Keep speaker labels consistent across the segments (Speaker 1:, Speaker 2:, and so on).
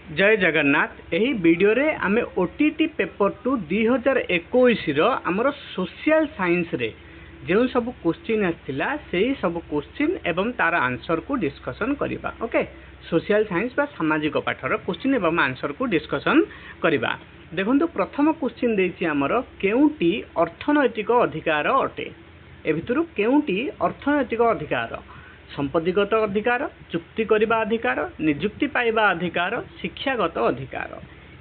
Speaker 1: जय जगन्नाथ। यही वीडियो रे आमे ओटीटी पेपर टू 2021 आमर सोशल साइंस रे जो सब क्वेश्चन आसला से सब क्वेश्चन एवं तार आंसर को डिस्कशन करबा। ओके, सोशल साइंस बा सामाजिक पाठर क्वेश्चन एवं आंसर को डिस्कशन करबा। देखंतु प्रथम क्वेश्चन देछि आमर केउटी अर्थनैतिक अधिकार अटे। ए भितरु केउटी अर्थनैतिक अधिकार संपत्तिगत अधिकार, चुक्ति करबा अधिकार, निजुक्ति पाइबा अधिकार, शिक्षागत अधिकार।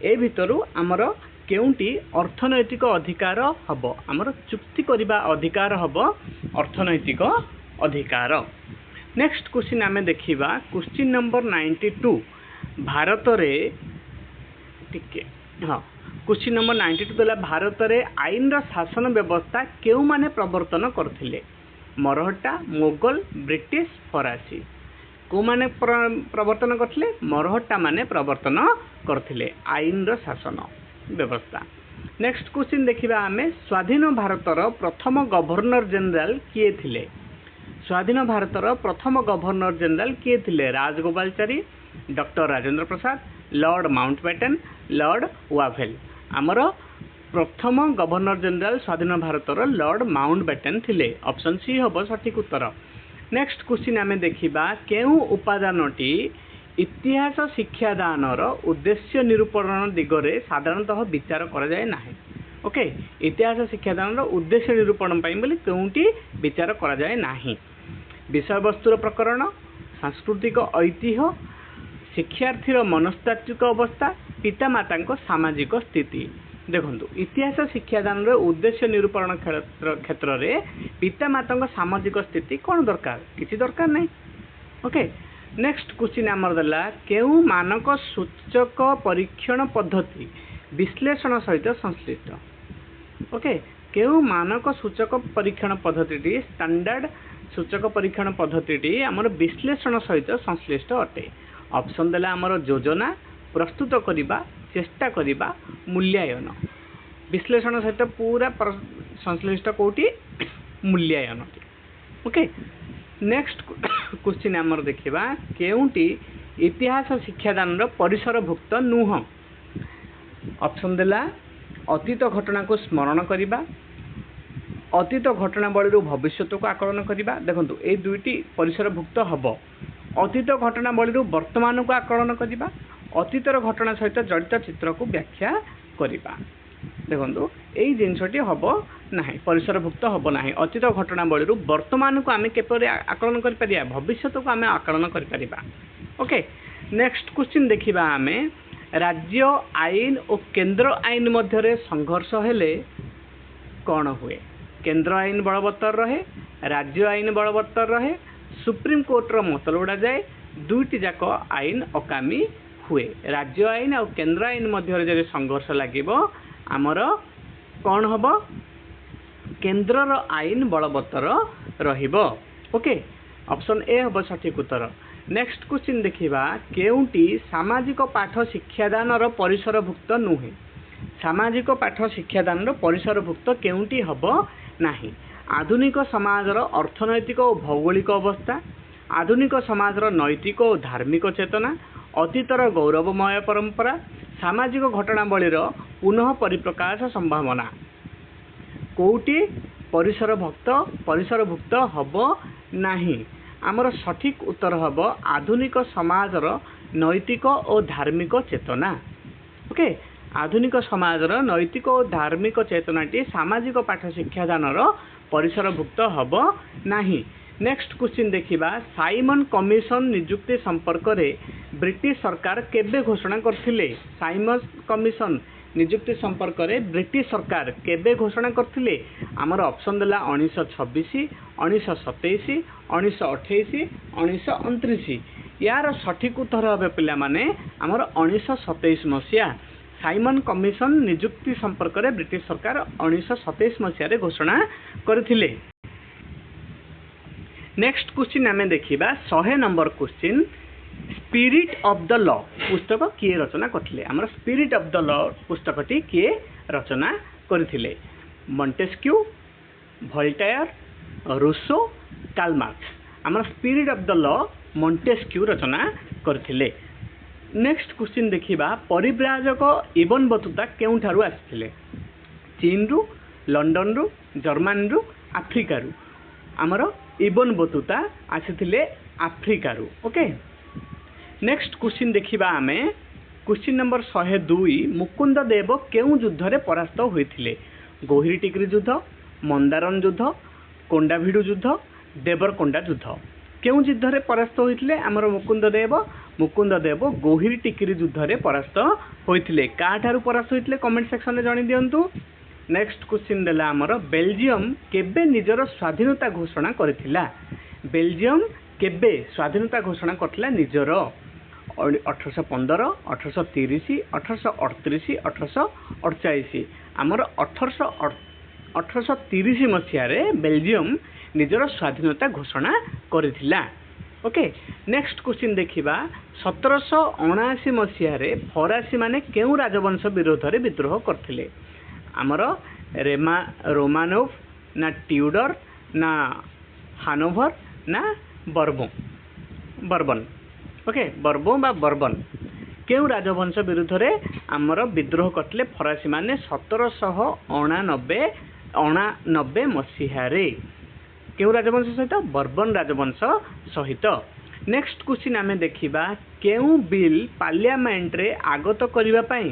Speaker 1: ए भितरु आमर केउटी अर्थनैतिक अधिकार हबो? आमर चुक्ति करबा अधिकार हबो अर्थनैतिक अधिकार। नेक्स्ट क्वेश्चन आमे देखिबा क्वेश्चन नंबर 92। भारत रे टिके क्वेश्चन नंबर 92 देला भारत रे आईन रा शासन व्यवस्था केउ माने प्रवर्तन करथिले? मरहट्टा, मोगल, ब्रिटिश, फरासी। को माने प्रवर्तन करथिले? मरहट्टा माने प्रवर्तन करथिले आईन रा शासन व्यवस्था। नेक्स्ट क्वेश्चन देखिबा आमे स्वाधीन भारतर प्रथम गवर्नर जनरल किए थिले? स्वाधीन भारतर प्रथम गवर्नर जनरल किए थिले? Rajagopalachari, doctor Rajendra Prasad, Lord Mountbatten, Lord Wavell. आमर प्रथम गवर्नर जनरल स्वाधीन भारतर लॉर्ड माउंटबेटन थिले। ऑप्शन सी हबो सठिक उत्तर। नेक्स्ट क्वेश्चन आमे देखिबा केउ उपादानटी इतिहास शिक्षादानर उद्देश्य निरूपण दिगरे साधारणतः विचार करा जाय नाही। ओके, इतिहास शिक्षादानर उद्देश्य निरूपण पई बोली केउटी विचार करा जाय नाही। विषय वस्तुर प्रकरण, सांस्कृतिक ऐतिह्य, शिक्षार्थीर मनस्तात्विक अवस्था, पितामाता सामाजिक स्थिति। देखो इतिहास शिक्षादान उद्देश्य निरूपण क्षेत्र में पितामाता सामाजिक स्थिति कौन दरकार? किसी दरकार नहीं। ओके, नेक्स्ट क्वेश्चन आमर देला केउ मानक सूचक परीक्षण पद्धति विश्लेषण सहित संश्लिष्ट? ओके, केउ मानक सूचक परीक्षण पद्धति स्टैंडर्ड सूचक परीक्षण पद्धति आमर विश्लेषण सहित संश्लिष्ट अटे? ऑप्शन देला आमर योजना, प्रस्तुत करिबा, चेष्टा करिबा, मूल्यांकन। विश्लेषण सहित पूरा संश्लिष्ट कोटी मूल्यांकन। ओके, नेक्स्ट क्वेश्चन आमर देखिबा केउटी इतिहास शिक्षादान परिसरभुक्त नुह? ऑप्शन देला अतीत घटना को स्मरण करिबा, अतीत घटनावली भविष्य को आकलन करिबा। देखंतु ए दुईटी परिसरभुक्त हबो। अतीत घटनावली वर्तमान को आकलन करिबा, अतीतर घटना सहित जड़ित चित्र को व्याख्या करिबा। देखो यही जिनसटी हम ना परिसरभुक्त हम ना। अतीत घटनावली वर्तमान को आम केपर आकलन कर भविष्य को आम आकलन कर। ओके, नेक्स्ट क्वेश्चन देखिबा आम राज्य आईन और केंद्र आईन मध्य संघर्ष हेले कौन हुए? केंद्र आईन बलवत्तर रहे, राज्य आईन बलवत्तर रहे, सुप्रीम कोर्टर मत लोड़ा जाए, दुईटी जाक आईन अकामी हुए। राज्य आईन और केंद्र आईन मध्य जब संघर्ष लगे आमर कौन हम? केंद्रर आईन बलवत्तर रहिबो। ओके, ऑप्शन ए हम सठिक उत्तर। नेक्स्ट क्वेश्चन देखिबा केउटी सामाजिक पाठ शिक्षादानर परिसरभुक्त नुहे? सामाजिक पाठ शिक्षादानर परिसरभुक्त केउटी हब नाही? आधुनिक समाजर अर्थनैतिक और भौगोलिक अवस्था, आधुनिक समाजर नैतिक और धार्मिक चेतना, अतीतर गौरवमय परंपरा, सामाजिक घटनावलीर पुनः परिप्रकाश संभावना। कोउटी परिसरभुक्त हब नाही? आमर सठिक उत्तर हब आधुनिक समाजर नैतिक और धार्मिक चेतना। ओके, आधुनिक समाजर नैतिक और धार्मिक चेतनाटी सामाजिक पाठ शिक्षादानर परिसरभुक्त हब नाही। नेक्स्ट क्वेश्चन देखिबा साइमन कमिशन नियुक्ति संपर्क रे ब्रिटिश सरकार केबे घोषणा करथिले? साइमन कमिशन नियुक्ति संपर्क रे ब्रिटिश सरकार केबे घोषणा करथिले? आमर ऑप्शन देला 1926, 1927, 1928, 1929। यार सठिक उत्तर हे पिला माने आमर 1927 मसिया। साइमन कमिशन नियुक्ति संपर्क रे ब्रिटिश सरकार 1927 मसिया रे घोषणा करथिले। नेक्स्ट क्वेश्चन आमे देखिबा 100 number question spirit of the law पुस्तक किए रचना करथिले? आमर स्पिरिट ऑफ द लॉ पुस्तकटी किए रचना करथिले? Montesquieu, Voltaire, Rousseau, Karl Marx. आमर spirit of the law Montesquieu रचना करथिले। नेक्स्ट क्वेश्चन देखिबा परिव्राजक इबन बतुता केउठारु आसिथिले चीन रु लंडन रु जर्मनी रु आफ्रिका रु आमर इबन बतुता आसिथिले आफ्रिका रु ओके नेक्स्ट क्वेश्चन देखिबा आमे क्वेश्चन नंबर 102 मुकुंद देव केउ युद्ध रे परास्त होइथिले गोहिरी टिकरी युद्ध मंदारन युद्ध कोंडाभिडु युद्ध देवरकोंडा युद्ध केउ युद्ध रे परास्त होइथिले आमर मुकुंद देव गोहिरी टिकरी युद्ध रे परास्त होइथिले काठारु परास्त होइथिले कमेंट सेक्शन रे जणी दियंतु नेक्स्ट क्वेश्चन देला आमर बेल्जियम केबे निजर स्वाधीनता घोषणा करथिला बेल्जियम केबे स्वाधीनता घोषणा करथिला निजर 1815 1830 1838 1848 आमर 1830 मसीह बेल्जियम निजर स्वाधीनता घोषणा करथिला ओके नेक्स्ट क्वेश्चन देखिबा 1779 मसीह फरासी माने केउ राजवंश विरोध रे विद्रोह करथिले आमर रोमानोव ना ट्यूडर ना हानोवर ना बर्बन ओके बर्बन केउ राजवंश विरुद्ध रे आमर विद्रोह करथिले फरासी माने 1789 मसीह रे केउ राजवंश सहित बर्बन राजवंश सहित नेक्स्ट क्वेश्चन आमे देखिबा केउ बिल पार्लियामेंट रे आगत करिवा पई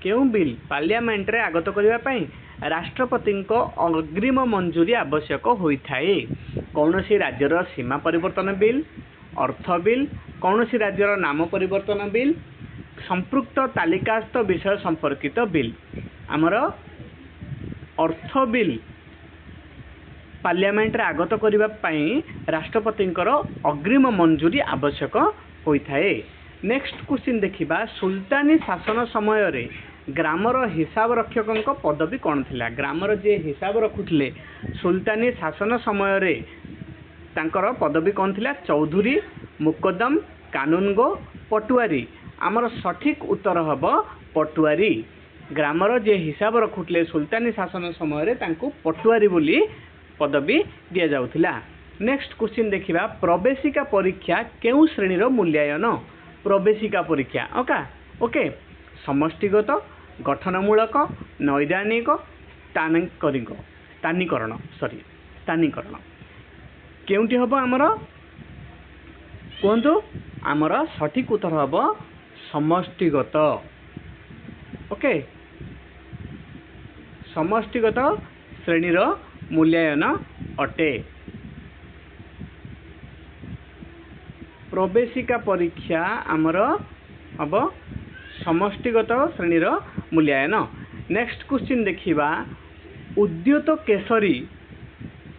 Speaker 1: केउ बिल पार्लियामेंट रे आगत करिवा पई राष्ट्रपति अग्रिम मंजूरी आवश्यक होइथाए कौनसी राज्यर सीमा परिवर्तन बिल अर्थ बिल कौनसी राज्यर नाम परिवर्तन बिल संपृक्त तालिकास्थ विषय संपर्कित बिल आमर अर्थ बिल पार्लियामेंट रे आगत करिवा पई राष्ट्रपति अग्रिम मंजूरी आवश्यक होइथाए नेक्स्ट क्वेश्चन देखिबा सुल्तानी शासन समय रे ग्रामर हिसाब रक्षक पदवी कौन थिला ग्रामर जे हिसाब रखुथिले सुल्तानी शासन समय रे तांकर पदवी कौन थिला चौधुरी मुकदम कानूनगो पटुआरी आमर सठिक उत्तर हबो पटुआरी ग्रामर जे हिसाब रखुथिले सुल्तानी शासन समय रे तांको पटुआरी बोली पदवी दिया जाउथिला नेक्स्ट क्वेश्चन देखिबा प्रवेशिका परीक्षा केउ श्रेणी रो मूल्यांकन प्रवेशिका परीक्षा ओके समष्टिगत गठनमूलक नैदानिक स्थानीकरण केउटी हबो आमर कोंतु आमर सठिक उत्तर हबो समष्टिगत ओके समष्टिगत श्रेणी रो मूल्यांकन अटे प्रवेशिका परीक्षा आमर हम समष्टिगत श्रेणी मूल्यांकन नेक्स्ट क्वेश्चन देखिबा उद्योत केसरी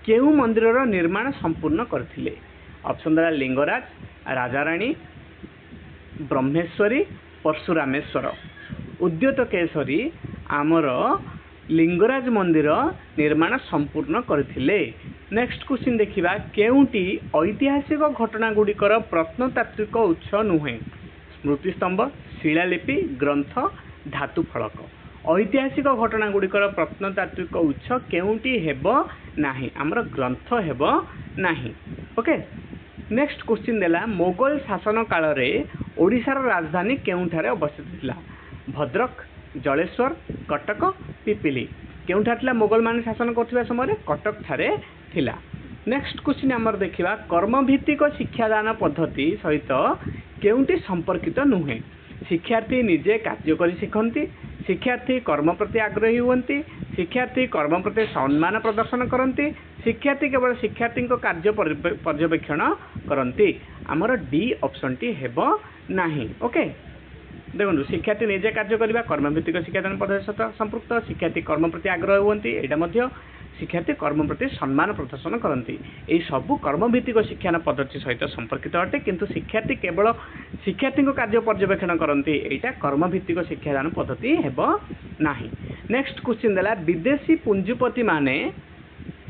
Speaker 1: केउ मंदिर निर्माण संपूर्ण करथिले ऑप्शन द्वारा लिंगराज राजाराणी ब्रह्मेश्वरी परशुरामेश्वर उद्योत केसरी आमर लिंगराज मंदिर निर्माण संपूर्ण करथिले नेक्स्ट क्वेश्चन देखिबा केउटी ऐतिहासिक घटना गुड़िकर प्रत्नतात्विक उत्स नुहे स्मृतिस्तंभ शिलालिपि ग्रंथ धातु फलक ऐतिहासिक घटना गुड़िकर प्रत्नतात्विक उत्स केउटी हेबो नाही आमर ग्रंथ हेबो नाही ओके नेक्स्ट क्वेश्चन देला मोगल शासन काल रे ओडिशार राजधानी केउठारे अवस्थित थिला भद्रक जलेश्वर कटक पिपिली केउठा थिला मोगल माने शासन करथिबा समय कटक ठारे थिला नेक्स्ट क्वेश्चन आमर देखिबा कर्मभित्तिक शिक्षादान पद्धति सहित केउटी संपर्कित नुहे शिक्षार्थी निजे कार्य करी शिखंती शिक्षार्थी कर्म प्रति आग्रही हुंती शिक्षार्थी कर्म प्रति सम्मान प्रदर्शन करती शिक्षार्थी केवल शिक्षार्थी कार्य पर्यवेक्षण करती आमर डी ऑप्शन टी हेबो नाही ओके देखो शिक्षार्थी निजे कार्य करवा कर्मभित्तिक शिक्षादान पद्धति सहित संपृक्त शिक्षार्थी कर्म प्रति आग्रह हुंती एटा मध्य शिक्षार्थी कर्म प्रति सम्मान प्रदर्शन करती यही सबू कर्मभित्तिक शिक्षादान पद्धति सहित संपर्कित अटे किंतु शिक्षार्थी केवल शिक्षार्थी कार्य पर्यवेक्षण करती यहाँ कर्मभित्तिक शिक्षादान पद्धति हेबो नाही नेक्स्ट क्वेश्चन देला विदेशी पुंजीपति माने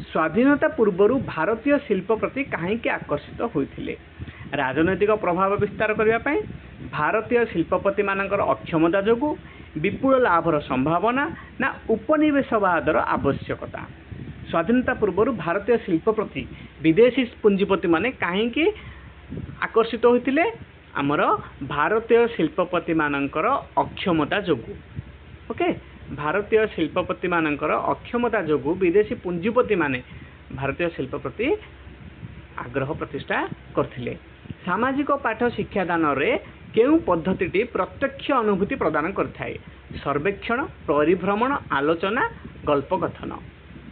Speaker 1: स्वाधीनता पूर्व भारतीय शिल्प प्रति कहीं आकर्षित होते राजनैतिक प्रभाव विस्तार करने भारतीय शिल्पपति मानकर अक्षमता जोगु विपुल लाभर संभावना ना उपनिवेशवादर आवश्यकता स्वाधीनता पूर्व भारतीय शिल्प प्रति विदेशी पुंजीपति माने कहीं आकर्षित होते आमर भारतीय शिल्पपति मानकर अक्षमता जोगु। ओके, भारतीय शिल्पपति मानकर अक्षमता जोगु विदेशी पुंजीपति माने भारतीय शिल्प प्रति आग्रह प्रतिष्ठा करथिले। सामाजिक पाठ शिक्षादान रे केउ पद्धतिटी प्रत्यक्ष अनुभूति प्रदान करथाए? सर्वेक्षण, परिभ्रमण, आलोचना, गल्प कथन।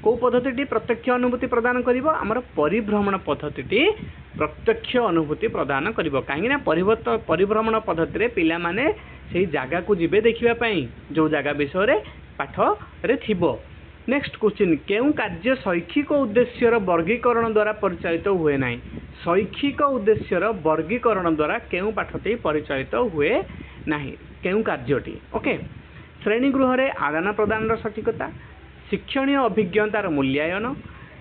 Speaker 1: को पद्धतिटी प्रत्यक्ष अनुभूति प्रदान करिवो? आमर परिभ्रमण पद्धतिटी प्रत्यक्ष अनुभूति प्रदान करिवो। काहेकि ना परिभ्रमण पद्धति रे पिला माने सेही जागा को जिबे देखिबा पई जो जागा विषय रे पाठ रे थिबो। नेक्स्ट क्वेश्चन, केउ कार्य शैक्षिक उद्देश्यर वर्गीकरण द्वारा परिचालित हुए नाही? शैक्षिक उद्देश्यर वर्गीकरण द्वारा केउ पाठटी परिचालित हुए नाही? केउ कार्यटी? ओके, श्रेणीगृह रे आदान प्रदान सठिकता, शिक्षणीय अभिज्ञतार मूल्यांकन,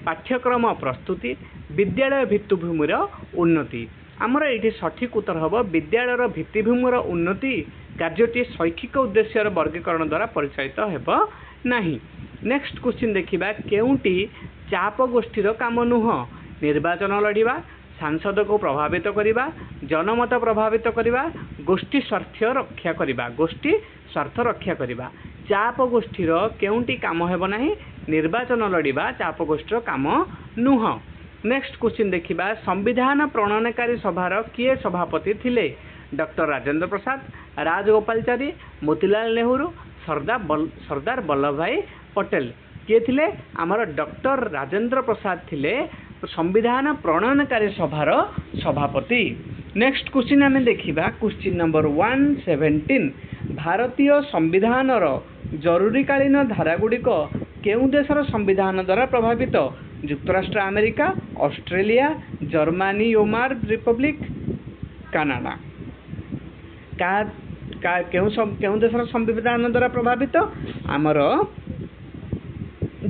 Speaker 1: पाठ्यक्रम प्रस्तुति, विद्यालय भित्तिभूमिर उन्नति। आमर ये सठिक उत्तर हम विद्यालयर भित्तिभूमिर उन्नति कार्यटी शैक्षिक उद्देश्यर वर्गीकरण द्वारा परिचालित हेब नाही। नेक्स्ट क्वेश्चन देखिबा, केउटी चाप गोष्ठीर काम नुह? निर्वाचन लड़िबा, सांसद को प्रभावित करिबा, जनमत प्रभावित करिबा, गोष्ठी स्वार्थ रक्षा करिबा। गोष्ठी स्वार्थ रक्षा करिबा। चाप गोष्ठीर केउटी काम हेब नाही? निर्वाचन लड़िबा चाप गोष्ठीर काम नुह। नेक्स्ट क्वेश्चन देखिबा, संविधान प्रणयनकारी सभार किए सभापति थिले? डॉक्टर राजेंद्र प्रसाद, राजगोपालचारी, मोतीलाल नेहरू, सरदार वल्लभ भाई पटेल। किए थिले? आमर डॉक्टर राजेंद्र प्रसाद थिले संविधान प्रणयनकारी सभार सभापति। नेक्स्ट क्वेश्चन आम देखिबा, क्वेश्चन नंबर 117, भारतीय संविधान जरूरीकालीन धारागुड़िक केउ देशर संविधान द्वारा प्रभावित? युक्तराष्ट्र America, Australia, Germany Weimar republic, Canada. केउ देशर संविधान द्वारा प्रभावित? आमर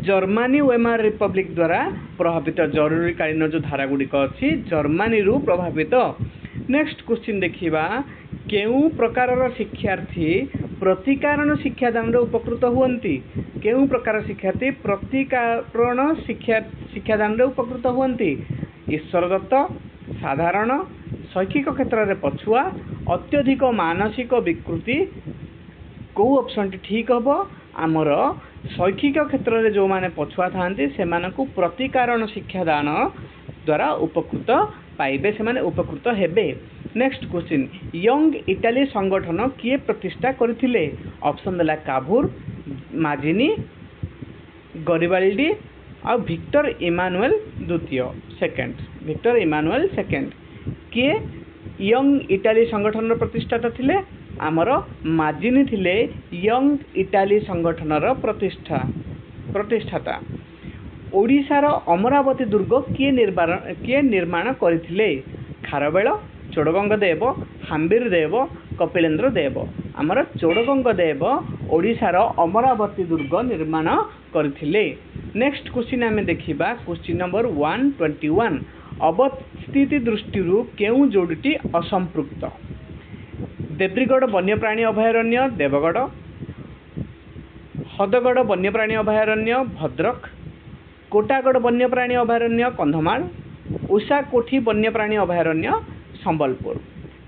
Speaker 1: जर्मनी वेमार रिपब्लिक द्वारा प्रभावित। जरूरीकालीन जो धारागुड़िक अच्छी जर्मनी रु प्रभावित। नेक्स्ट क्वेश्चन देखिबा, केउ प्रकार शिक्षार्थी प्रतिकारण शिक्षादान उपकृत हुअन्ति? केउ प्रकार शिक्षार्थी प्रतिकारण शिक्षादान उपकृत हुअन्ति? ईश्वर दत्त, साधारण, शैक्षिक क्षेत्र में पछुआ, अत्यधिक मानसिक विकृति। को ऑप्शन ठीक हम? आमर शैक्षिक क्षेत्र में जो माने पछुआ थांती से प्रतिकारण शिक्षादान द्वारा उपकृत पाइबे, से माने उपकृत हेबे। नेक्स्ट क्वेश्चन, यंग इटाली संगठन किए प्रतिष्ठा करथिले? ऑप्शन देला काभूर, माजिनी, गरिबाल्डी और विक्टर इमानुएल द्वितीय सेकेंड। Victor Emmanuel second. किए यंग इटाली संगठन प्रतिष्ठाता थिले? आमर माजिनी थिले यंग इटाली संगठन प्रतिष्ठाता। ओडिशार अमरावती दुर्ग किए निर्माण करथिले? खारवेल, चोड़गंग देव, हाम्बीर देव, कपिलेन्द्र देव। आमर चोड़गंग देव ओडिशार अमरावती दुर्ग निर्माण करथिले। नेक्स्ट क्वेश्चन आम देखिबा, क्वेश्चन नंबर 121, अवस्थिति दृष्टि केउ जोड़ीटी असंपृक्त? देब्रीगढ़ वन्यप्राणी अभयारण्य देवगढ़, हदगढ़ वन्यप्राणी अभयारण्य भद्रक, कोटागढ़ वन्यप्राणी अभयारण्य कंधमाल, उषाकोठी वन्यप्राणी अभयारण्य संबलपुर।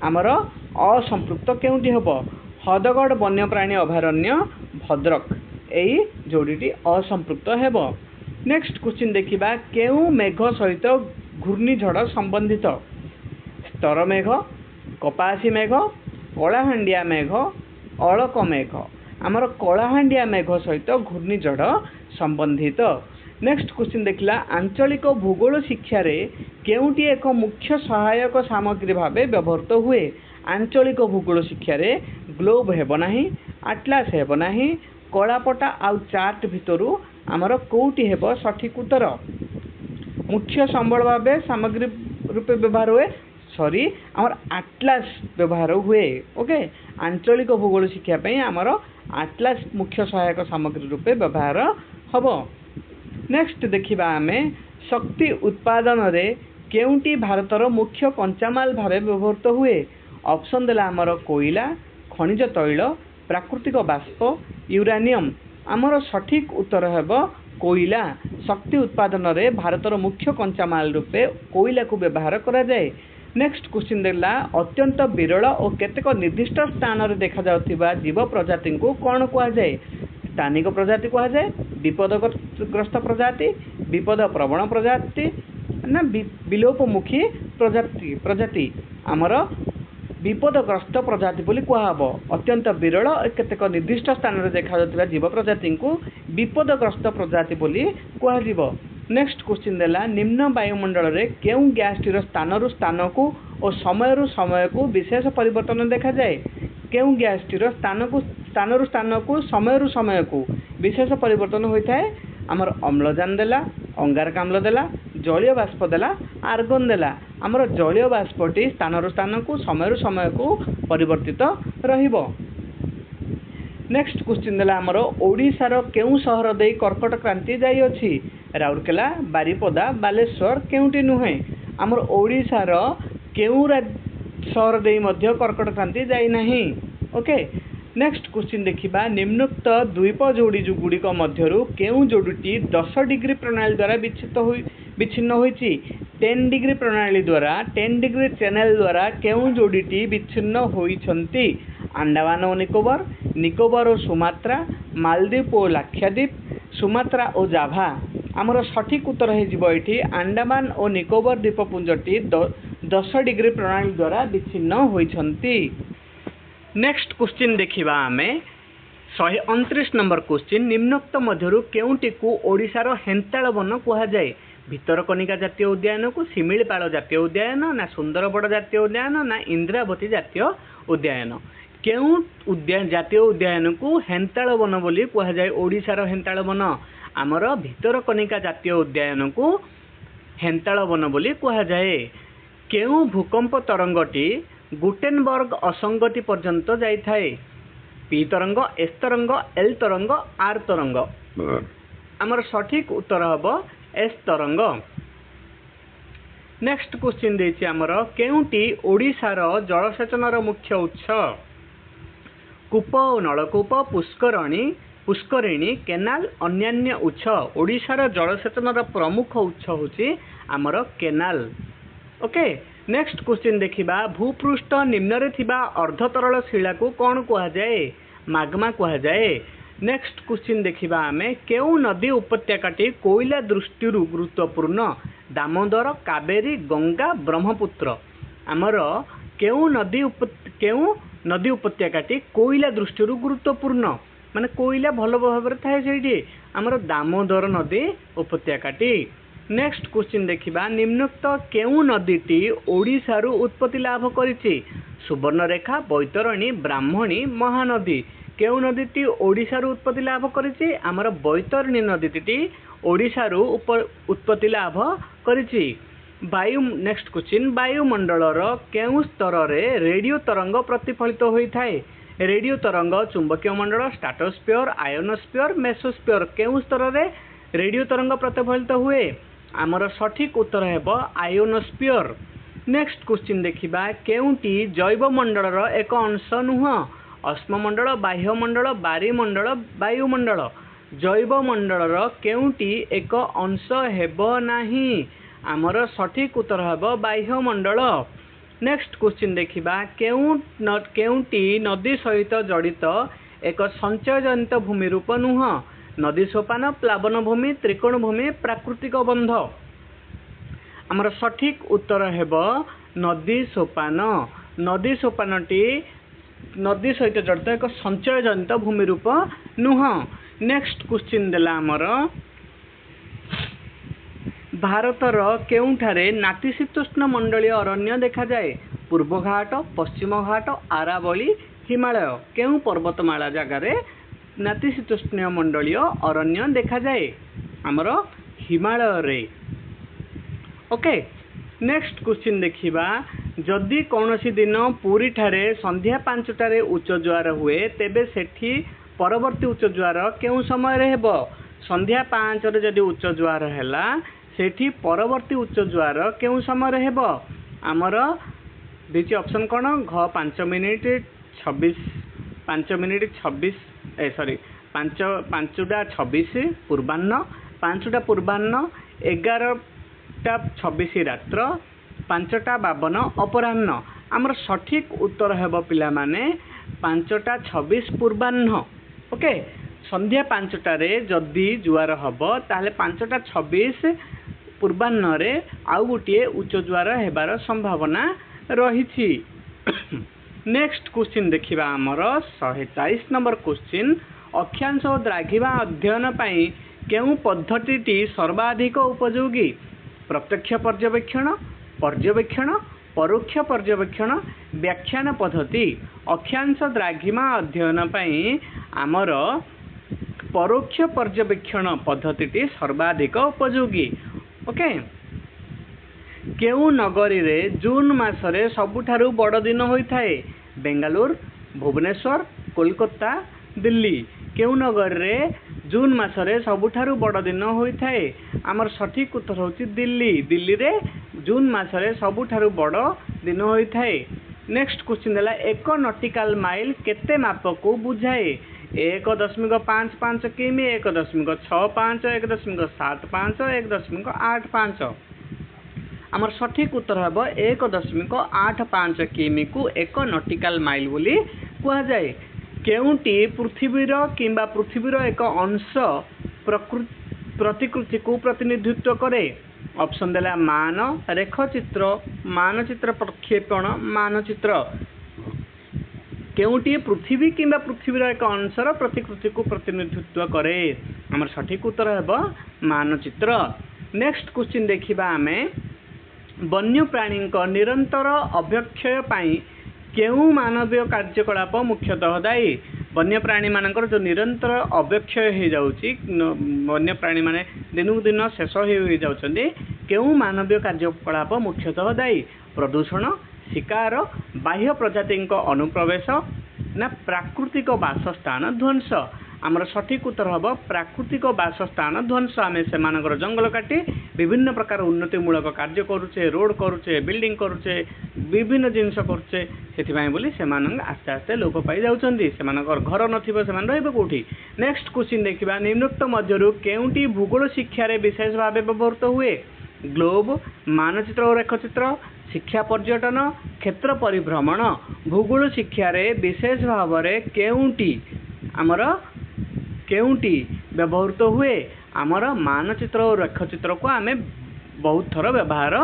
Speaker 1: आमर असंपृक्त केउटी हबो? हदगढ़ वन्यप्राणी अभयारण्य भद्रक। यही जोड़ीटी असंपृक्त हेबो। नेक्स्ट क्वेश्चन देखिबा, केउ मेघ सहित घूर्णिझड़ संबंधित? स्तर मेघ, कपासी मेघ, कलाहांडिया मेघ, अलक मेघ। आमर कलाहांडिया मेघ सहित घूर्णिझड़ संबंधित। नेक्स्ट क्वेश्चन देखला, आंचलिक भूगोल शिक्षा रे केउटी एक मुख्य सहायक सामग्री भावे व्यवहृत हुए? आंचलिक भूगोल शिक्षा रे ग्लोब हेब नाही, आटलास हेब नाही, कलापटा आउ चार्ट भितरु आमर कोउटी हेब सठिक उत्तर? मुख्य संबल भावे सामग्री रूपे व्यवहार हुए, सॉरी आमर आटलास व्यवहार हुए। ओके, आंचलिक भूगोल शिक्षा पई आमर आटलास मुख्य सहायक सामग्री रूपे व्यवहार हबो। नेक्स्ट देखिबा आमे, शक्ति उत्पादन रे केउटी भारतर मुख्य कंचामाल भावे व्यवहृत हुए? ऑप्शन देला आमर कोयला, खनिज तैल, प्राकृतिक बाष्प, यूरानियम। आमर सठिक उत्तर हेब कोयला। शक्ति उत्पादन रे भारतर मुख्य कंचामाल रूपे कोयला को व्यवहार करा जाए। नेक्स्ट क्वेश्चन देला अत्यंत विरल और केतेक निर्दिष्ट स्थान रे देखा जाउथिबा जीव प्रजाति को कौन कहा जाए स्थानिक प्रजाति कहा जाए विपदग्रस्त प्रजाति विपद प्रवण प्रजाति ना विलोपमुखी प्रजाति आमर विपदग्रस्त प्रजाति बोली कहब अत्यंत विरल और केतेक निर्दिष्ट स्थान रे देखा जाउथिबा जीव प्रजाति को विपदग्रस्त प्रजाति बोली कहजिवो। नेक्स्ट क्वेश्चन देला निम्न वायुमंडल रे केउ गैसटीर स्थान रु स्थान को और समय रु समय को विशेष परिवर्तन देखा जाए केउ गैसटीर स्थान रु स्थान को समय रु समय को विशेष परिवर्तन होता है आमर अम्लजान देला अंगारकाम्ल देला जलीय बाष्प देला आर्गन देला आमर जलीय बाष्पटी स्थान रु स्थान को समय को परिवर्तित रहिबो। नेक्स्ट क्वेश्चन देला आमर ओडिशार केउ सहर दे कर्कट क्रांति जाई अछि राउरकेला बारिपदा बालेश्वर केउटी नुहे आमर ओडिशार केउ सहर दे मध्य कर्कट क्रांति जाई नाही। ओके नेक्स्ट क्वेश्चन देखिबा निम्नोक्त द्वीप जोड़ी गुड़िक मध्यरु केउ जोड़ीटी 10 डिग्री प्रणाली द्वारा विच्छिन्न होईची 10 डिग्री प्रणाली द्वारा 10 डिग्री चैनल द्वारा केउ जोड़ीटी विच्छिन्न होईछंती अंडमान और निकोबर और सुमात्रा मालदीप और लाक्षाद्वीप सुमात्रा और जाभा आमर सठिक उत्तर होती अंडमान और निकोबर द्वीपपुंजटी 10 डिग्री प्रणाली द्वारा विच्छिन्न होईछंती। नेक्स्ट क्वेश्चन देखिबा आमे 129 नंबर क्वेश्चन निम्नोक्त मध्यरु केउटी को ओडिशार हेंताळ वन कहा जाए भितरकनिका जातीय उद्यान को शिमिलीपाल जातीय उद्यान ना सुंदरबड़ जातीय उद्यान ना इंद्रावती जातीय उद्यान केउ उद्यान जातीय उद्यान को हेंताळ वन बोली कहा जाए ओडिशार हेंताळ वन आमर भितरकनिका जातीय उद्यान को हेंताळ वन बोली कहा जाए केउ भूकंप तरंगटी गुटेनबर्ग असंगति पर्यंत जाई थाए पी तरंग एस तरंग एल तरंग आर तरंग आमर सठिक उत्तर हबो एस तरंग। नेक्स्ट क्वेश्चन देछि आमर केउटी ओडिशार जलसेचनर मुख्य उत्स कूप और नलकूप पुष्करिणी केनाल अन्यान्य उत्स ओडिशार जलसेचनर प्रमुख उत्स होछि आमर केनाल। ओके नेक्स्ट क्वेश्चन देखिबा भूपृष्ठ निम्न रे थिबा अर्धतरल शिला को कौन कहा जाए माग्मा कहा जाए। नेक्स्ट क्वेश्चन देखिबा आमे केउ नदी उपत्यकाटी कोयला दृष्टि गुरुत्वपूर्ण दामोदर कावेरी गंगा ब्रह्मपुत्र आमर केउ नदी उपत्यकाटी कोयला दृष्टि गुरुत्वपूर्ण माने कोयला भल भाव थाए सेठी आमर दामोदर नदी उपत्यकाटी। नेक्स्ट क्वेश्चन देखिबा निम्नोक्त केउ नदीटी ओडिशारु उत्पत्ति लाभ करिछि सुवर्णरेखा बैतरणी ब्राह्मणी महानदी केउ नदीटी ओडिशारु उत्पत्ति लाभ करिछि आमर बैतरणी नदीटी ओडिशारु उत्पत्ति लाभ करिछि। वायु नेक्स्ट क्वेश्चन वायुमंडलर केउ स्तर रे रेडियो तरंग प्रतिफलित होइथाए रेडियो तरंग चुंबकीय मंडल स्ट्राटोस्फीयर आयोनोस्फीयर मेसोस्फीयर केउ स्तर रे रेडियो तरंग प्रतिफलित हुए आमर सठिक उत्तर हेबो आयोनोस्फीयर। नेक्स्ट क्वेश्चन देखिबा केउटी जैव मंडलर एक अंश नुह अश्ममंडल बाह्यमंडल बारीमंडल वायुमंडल जैव मंडलर केउटी एक अंश हेबो नाही आमर सठिक उत्तर हेबो बाह्यमंडल। नेक्स्ट क्वेश्चन देखिबा केउटी नदी सहित जड़ित एक संचयजनित भूमि रूप नुह नदी सोपान प्लावन भूमि त्रिकोण भूमि प्राकृतिक बंध आमर सठिक उत्तर हेबो नदी सोपानटी नदी सहित जड़ित एक संचयजनित भूमि रूप नुह। नेक्स्ट क्वेश्चन देला आमर भारतर केउठारे नातिशीतोष्ण मंडलीय अरण्य देखा जाए पूर्व घाट पश्चिम घाट आरावली हिमालय केउ पर्वतमाला जगार नातिशीतोष्ण मंडलीय अरण्य देखा जाए आमर हिमालय रे। ओके नेक्स्ट क्वेश्चन देखिबा जदि कौनसी दिन पुरी ठारे संध्या 5टारे उच्च ज्वार हुए तेबे सेठी परवर्ती उच्च ज्वार केउ समय रे हेबो संध्या 5 रे जदि उच्च ज्वार हैला सेठी परवर्ती उच्च ज्वार केउ समय रे हेबो आमर दिछि ऑप्शन कोन घ 5 मिनिट 26 5 मिनिट 26 5टा 26 पूर्वाह्न 5टा पूर्वाह्न 11टा 26 रात्र 5ଟା 52 अपराह्न आमर सठिक उत्तर हेब पिला माने 5टा 26 पूर्वाह्न ओके संध्या 5टारे जदि जुआर हम ताहले 5टा 26 पूर्वाह्न रे आउ गोटे उच्च जुआर हेबार संभावना रही। नेक्स्ट क्वेश्चन देखिबा आमर 140 नंबर क्वेश्चन अक्षांश और द्राघिमा अध्ययन पाई केउ पद्धतिटी सर्वाधिक उपयोगी प्रत्यक्ष पर्यवेक्षण पर्यवेक्षण परोक्ष पर्यवेक्षण व्याख्यान पद्धति अक्षांश द्राघिमा अध्ययन पाई आमर परोक्ष पर्यवेक्षण पद्धतिटी सर्वाधिक उपयोगी ओके केउ नगरी रे जून मासरे सबुठारु बड़ दिन होइथाए बेंगालुरु भुवनेश्वर कोलकाता दिल्ली केउ नगर रे जून मासरे सबुठारु बड़ दिन होइथाए आमर सठिक उत्तर होची दिल्ली दिल्ली रे जून मासरे सबुठारु बड़ दिन होइथाए। नेक्स्ट क्वेश्चन देला एक नॉटिकल माइल केते माप को बुझाए 1.55 किमी 1.65 1.75 1.85 आमर सठिक उत्तर हेब 1.85 किमी को एक नॉटिकल माइल बोली कहा जाए। केउटी पृथ्वीर किंबा पृथ्वीर एक अंश प्रतिकृति को प्रतिनिधित्व करे ऑप्शन देला मान रेखचित्र मानचित्र प्रक्षेपण मानचित्र केउटी पृथ्वी किंबा पृथ्वीर एक अंशर प्रतिकृति को प्रतिनिधित्व करे आमर सठिक उत्तर हेब मानचित्र। नेक्स्ट क्वेश्चन देखिबा आमे वन्य प्राणी निरंतर अभ्यक्षय पाई केउ मानवीय कार्यकलाप मुख्यतः दायी वन्य प्राणी मानकर जो निरंतर अवक्षय हो जाउची वन्य प्राणी माने दिनकु दिन शेष हो जाउछन्ती केउ मानवीय कार्यकलाप मुख्यतः दायी प्रदूषण शिकार बाह्य प्रजाति अनुप्रवेश ना प्राकृतिक बासस्थान ध्वंस आमर सठिक उत्तर हम प्राकृतिक बासस्थान ध्वंस आम से जंगल काटी विभिन्न प्रकार उन्नतिमूलक कार्य करुचे रोड करुचे बिल्डिंग करुचे विभिन्न जिनस करुचे से बोली से आस्ते आस्ते लोप पाई जाउछन्ती सेमानकर घर नथिबो सेमान रहबे कोठी। नेक्स्ट क्वेश्चन देखिबा निम्नोक्त मध्यरु केउटी भूगोल शिक्षा रे विशेष भाव व्यवहृत हुए ग्लोब मानचित्र और रेखचित्र शिक्षा पर्यटन क्षेत्र परिभ्रमण भूगोल शिक्षा रे विशेष भाव रे केउटी आमर केउटी व्यवहृत हुए आमर मानचित्र और रेखचित्र को आमे बहुत थर व्यवहार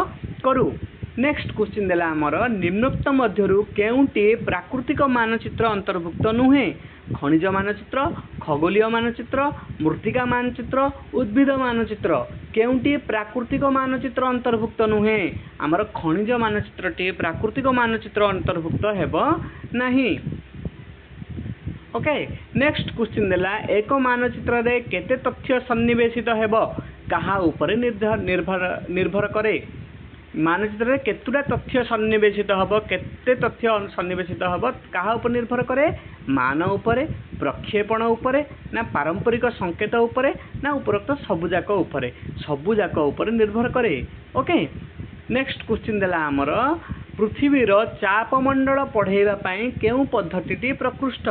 Speaker 1: करू। नेक्स्ट क्वेश्चन देला आमर निम्नोक्त मध्यरु केउटी प्राकृतिक मानचित्र अंतर्भुक्त नुहे खनिज मानचित्र खगोलीय मानचित्र मृत्तिका मानचित्र उद्भिद मानचित्र केउटी प्राकृतिक मानचित्र अंतर्भुक्त नुहे आमर खनिज मानचित्र टी प्राकृतिक मानचित्र अंतर्भुक्त हेबो नाही ओके। नेक्स्ट क्वेश्चन देला एक मानचित्र रे केते तथ्य सन्निवेशित हेबो कहा ऊपर निर्भर करे मानचित्र रे केतुटा तथ्य सन्निवेशित हेबो केते तथ्य सन्निवेशित हेबो कहा ऊपर निर्भर करे मान ऊपर प्रक्षेपण ऊपर ना पारंपरिक संकेत ऊपर ना उपरोक्त सबुजाक ऊपर निर्भर करे ओके। नेक्स्ट क्वेश्चन देला आमर पृथ्वीर चापमंडल पढ़ेवा पाई केउ पद्धतिटी प्रकृष्ट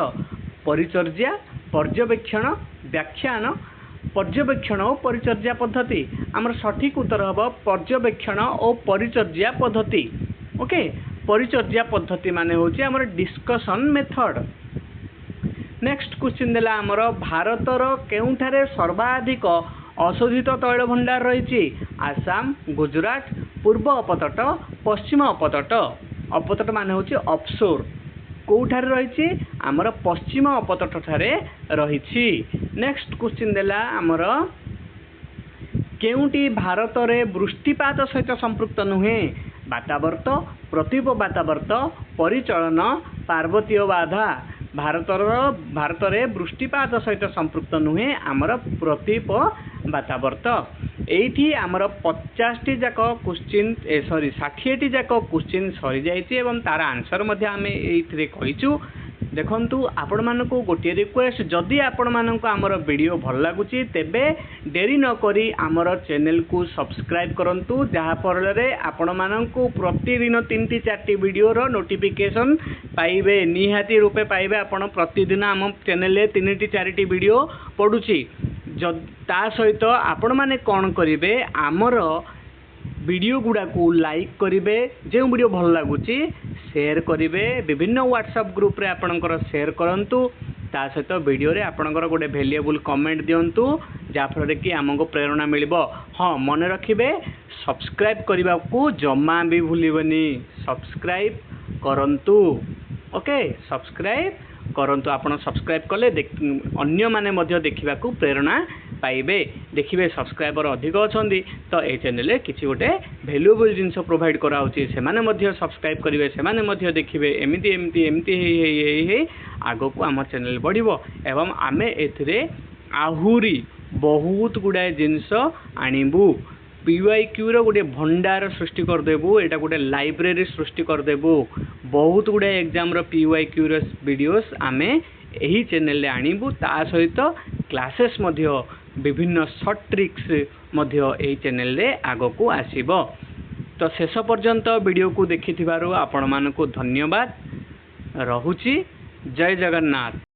Speaker 1: परिचर्या पर्यवेक्षण व्याख्यान पर्यवेक्षण और परिचर्या पद्धति आमर सठिक उत्तर हम पर्यवेक्षण और परिचर्या पद्धति ओके। परिचर्या पद्धति माने होची आमर डिस्कशन मेथड। नेक्स्ट क्वेश्चन देला आमर भारतर केउठारे सर्वाधिक अशोधित तैल भंडार रही आसाम गुजरात पूर्व अपतट पश्चिम अपतट अपतट माने होची ऑफशोर कोठारे रही आमर पश्चिम अपतट ठारे रही। नेक्स्ट क्वेश्चन देला आमर केउटी भारत रे वृष्टिपात सहित संपृक्त नुहे बातावर्त प्रतीप बातावर्त परिचलन पार्वतीय बाधा भारत रे वृष्टिपात सहित संपृक्त नुहे आमर प्रतीप बातावर्त एठी आमर 50टी जाक क्वेश्चन 60टी जाक क्वेश्चन सरी जाइए एवं तार आंसर मध्य आमे एइथिरे कहिचु। देखंतु आपण मानको गोटे रिक्वेस्ट जदि आपण मानको आमर वीडियो भल लागुची तेबे डेरी न करी आमर चैनल को सब्सक्राइब करंतु जहा फलरे आपण मानको प्रतिदिन 3-4टी वीडियो रो नोटिफिकेशन पाइबे निहाती रूपे पाइबे आपण प्रतिदिन आम चैनल रे 3-4टी वीडियो पडुची ता सहित आपण माने कोन करिवे आमर वीडियो गुड़ा को लाइक करेंगे, जो वीडियो भल लगुच शेयर करेंगे, विभिन्न व्हाट्सएप ग्रुप रे आपणकर शेयर करंतु, ता सहित वीडियो रे आपणकर गोटे वैल्यूएबल कमेंट दिंतु जहाँफल कि आमको प्रेरणा मिल। हाँ मन रखिए सब्सक्राइब करने को जमा भी भूलनी, सब्सक्राइब करंतु। ओके सब्सक्राइब करंतु, आपण सब्सक्राइब कले अन्य माने मध्य देखा प्रेरणा पाइबे। देखिए सब्सक्राइबर अधिक अच्छा तो ये चैनल किसी गोटे वैल्यूएबल जिनस प्रोवाइड कराऊँच, से सब्सक्राइब करेंगे, से देखिए एमती एमती एमती आग को आम चैनल बढ़ो एवं आम ए आहुरी बहुत गुड़ाए जिनस आणबू। PYQ रो गोटे भंडार सृष्टि करदेबू, एटा गोटे लाइब्रेरी सृष्टि करदेबू। बहुत गुड़ाए एग्जाम रो PYQ रो वीडियोस आमे यही चैनल रे आणबू, ता सहित क्लासेस मध्य विभिन्न शॉर्ट ट्रिक्स मध्य यही चैनल रे आगो को आसीबो। तो शेष पर्यंत वीडियो को देखिथिबारु आपण मानको धन्यवाद रहुची। जय जगन्नाथ।